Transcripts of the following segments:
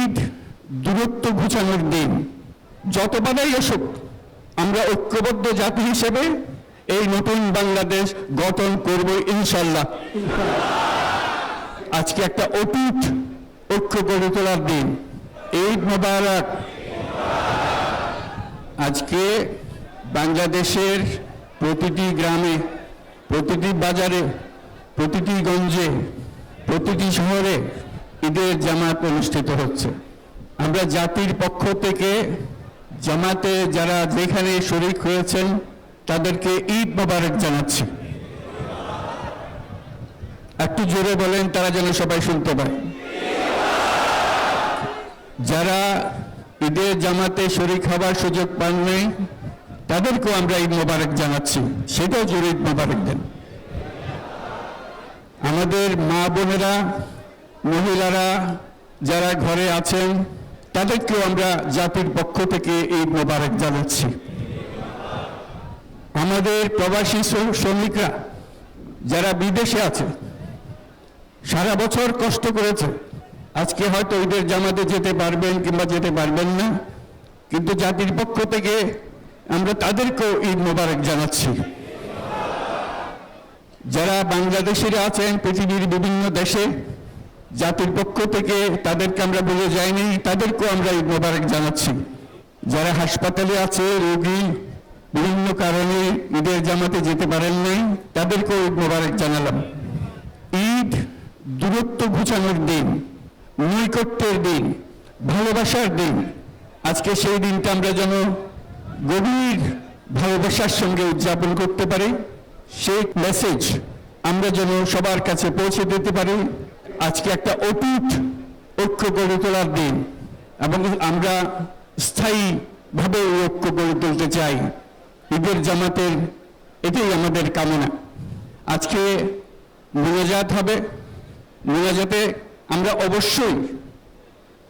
ঈদ দূরত্ব ঘুচানোর দিন। যত বাধাই আসুক, আমরা ঐক্যবদ্ধ জাতি হিসেবে এই নতুন বাংলাদেশ গঠন করব ইনশাল্লাহ। আজকে একটা অটুট ঐক্য গড়ে তোলার দিন। ঈদ মোবারক। আজকে বাংলাদেশের প্রতিটি গ্রামে, প্রতিটি বাজারে, প্রতিটি গঞ্জে, প্রতিটি শহরে ঈদের জামাত অনুষ্ঠিত হচ্ছে। আমরা জাতির পক্ষ থেকে জামাতে যারা যেখানে শরীক হয়েছেন তাদেরকে ঈদ মোবারক জানাচ্ছি। একটু জোরে বলেন, তারা যেন সবাই শুনতে পায়। যারা ঈদের জামাতে শরীক হবার সুযোগ পাননি তাদেরকেও আমরা ঈদ মোবারক জানাচ্ছি, সেটাও জোরে ঈদ মোবারক দেন। আমাদের মা বোনেরা, মহিলারা যারা ঘরে আছেন তাদেরকেও আমরা জাতির পক্ষ থেকে ঈদ মোবারক জানাচ্ছি। আমাদের প্রবাসী শ্রমিকরা যারা বিদেশে আছে, সারা বছর কষ্ট করেছে, আজকে হয়তো ঈদের জামাতে যেতে পারবেন কিংবা যেতে পারবেন না, কিন্তু জাতির পক্ষ থেকে আমরা তাদেরকেও ঈদ মোবারক জানাচ্ছি। যারা বাংলাদেশিরা আছেন পৃথিবীর বিভিন্ন দেশে, জাতির পক্ষ থেকে তাদেরকে আমরা বলে যাইনি, তাদেরকেও আমরা ঈদ মোবারক জানাচ্ছি। যারা হাসপাতালে আছে, রোগী বিভিন্ন কারণে ঈদের জামাতে যেতে পারেন নাই, তাদেরকেও ঈদ মোবারক জানালাম। ঈদ দূরত্ব ঘুচানোর দিন, নৈকট্যের দিন, ভালোবাসার দিন। আজকে সেই দিনটা আমরা যেন গভীর ভালোবাসার সঙ্গে উদযাপন করতে পারি, সেই মেসেজ আমরা যেন সবার কাছে পৌঁছে দিতে পারি। আজকে একটা অটুট ঐক্য গড়ে তোলার দিন এবং আমরা স্থায়ীভাবে ঐক্য গড়ে তুলতে চাই। ঈদের জামাতের এটাই আমাদের কামনা। আজকে মোনাজাত হবে, মোনাজাতে আমরা অবশ্যই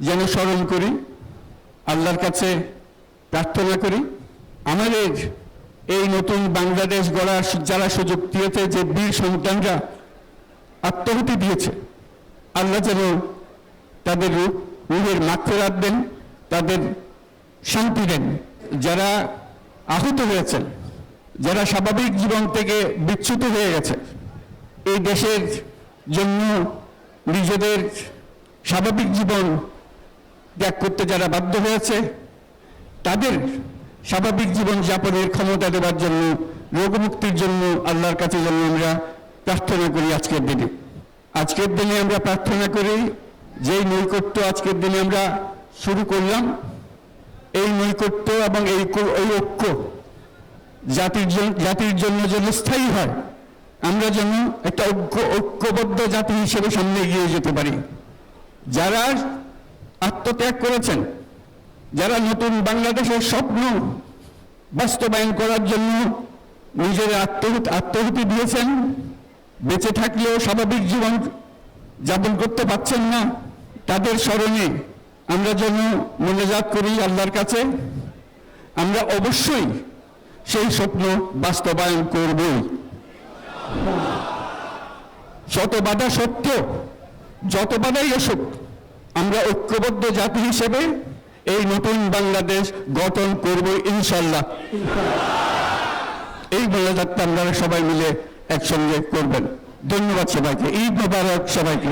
যেন স্মরণ করি, আল্লাহর কাছে প্রার্থনা করি। আমাদের এই নতুন বাংলাদেশ গড়ার যারা সুযোগ দিয়েছে, যে বীর সন্তানরা আত্মাহুতি দিয়েছে, আল্লাহ যেন তাদের রূহের মাগফিরাত দেন, তাদের শান্তি দেন। যারা আহত হয়েছেন, যারা স্বাভাবিক জীবন থেকে বিচ্যুত হয়ে গেছে, এই দেশের জন্য নিজেদের স্বাভাবিক জীবন ত্যাগ করতে যারা বাধ্য হয়েছে, তাদের স্বাভাবিক জীবন যাপনের ক্ষমতা দেওয়ার জন্য, রোগমুক্তির জন্য আল্লাহর কাছে যেন আমরা প্রার্থনা করি। আজকের দিনে আমরা প্রার্থনা করি, যেই নৈকট্য আজকের দিনে আমরা শুরু করলাম, এই নৈকট্য এবং এই ঐক্য জাতির জন্য যেন স্থায়ী হয়, আমরা যেন একটা ঐক্যবদ্ধ জাতি হিসেবে সামনে এগিয়ে যেতে পারি। যারা আত্মত্যাগ করেছেন, যারা নতুন বাংলাদেশের স্বপ্ন বাস্তবায়ন করার জন্য নিজের আত্মাহুতি দিয়েছেন, বেঁচে থাকলেও স্বাভাবিক জীবন যাপন করতে পারছেন না, তাদের স্মরণে আমরা যেন মোনাজাত করি আল্লাহর কাছে। আমরা অবশ্যই সেই স্বপ্ন বাস্তবায়ন করবই। শত বাধা সত্ত্বেও, যত বাধাই আসুক, আমরা ঐক্যবদ্ধ জাতি হিসেবে এই নতুন বাংলাদেশ গঠন করব ইনশাল্লাহ। এই মোনাজাতটা আপনারা সবাই মিলে একসঙ্গে করবেন। ধন্যবাদ সবাইকে। ঈদ মোবারক সবাইকে।